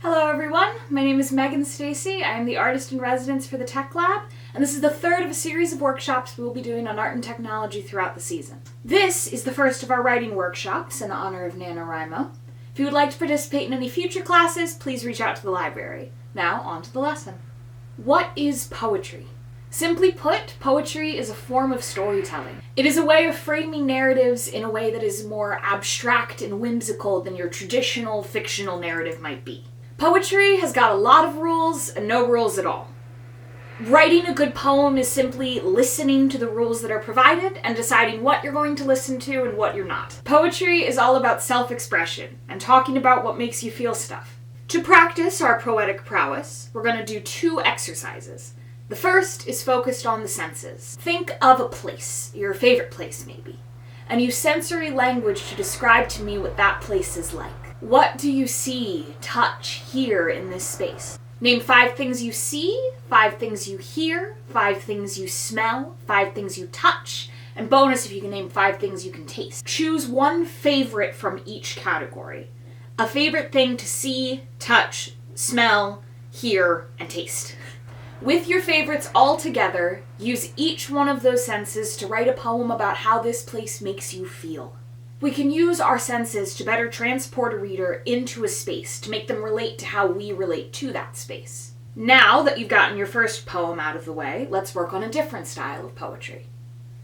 Hello everyone, my name is Megan Stacy. I am the artist in residence for the Tech Lab, and this is the third of a series of workshops we will be doing on art and technology throughout the season. This is the first of our writing workshops in honor of NaNoWriMo. If you would like to participate in any future classes, please reach out to the library. Now, on to the lesson. What is poetry? Simply put, poetry is a form of storytelling. It is a way of framing narratives in a way that is more abstract and whimsical than your traditional fictional narrative might be. Poetry has got a lot of rules and no rules at all. Writing a good poem is simply listening to the rules that are provided and deciding what you're going to listen to and what you're not. Poetry is all about self-expression and talking about what makes you feel stuff. To practice our poetic prowess, we're going to do two exercises. The first is focused on the senses. Think of a place, your favorite place maybe, and use sensory language to describe to me what that place is like. What do you see, touch, hear in this space? Name 5 things you see, 5 things you hear, 5 things you smell, 5 things you touch, and bonus if you can name 5 things you can taste. Choose one favorite from each category. A favorite thing to see, touch, smell, hear, and taste. With your favorites all together, use each one of those senses to write a poem about how this place makes you feel. We can use our senses to better transport a reader into a space, to make them relate to how we relate to that space. Now that you've gotten your first poem out of the way, let's work on a different style of poetry.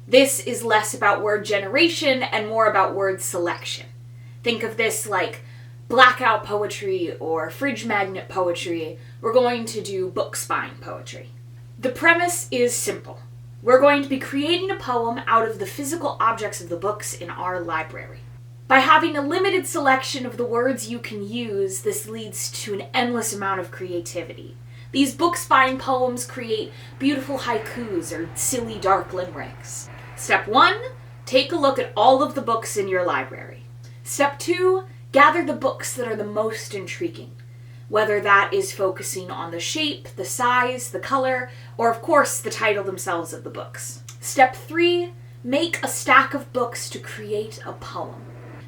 This is less about word generation and more about word selection. Think of this like blackout poetry or fridge magnet poetry. We're going to do book spine poetry. The premise is simple. We're going to be creating a poem out of the physical objects of the books in our library. By having a limited selection of the words you can use, this leads to an endless amount of creativity. These book spine poems create beautiful haikus or silly dark limericks. Step 1, take a look at all of the books in your library. Step 2, gather the books that are the most intriguing. Whether that is focusing on the shape, the size, the color, or of course the title themselves of the books. Step 3, make a stack of books to create a poem.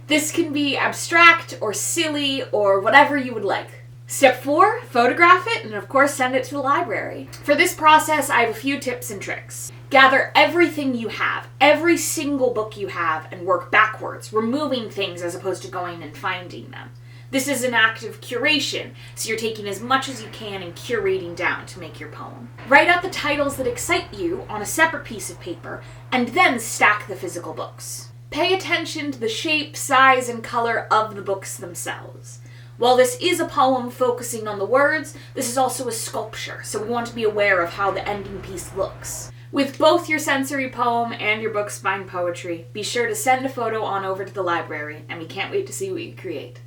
This can be abstract or silly or whatever you would like. Step 4, photograph it and of course send it to the library. For this process, I have a few tips and tricks. Gather everything you have, every single book you have, and work backwards, removing things as opposed to going and finding them. This is an act of curation, so you're taking as much as you can and curating down to make your poem. Write out the titles that excite you on a separate piece of paper, and then stack the physical books. Pay attention to the shape, size, and color of the books themselves. While this is a poem focusing on the words, this is also a sculpture, so we want to be aware of how the ending piece looks. With both your sensory poem and your book spine poetry, be sure to send a photo on over to the library, and we can't wait to see what you create.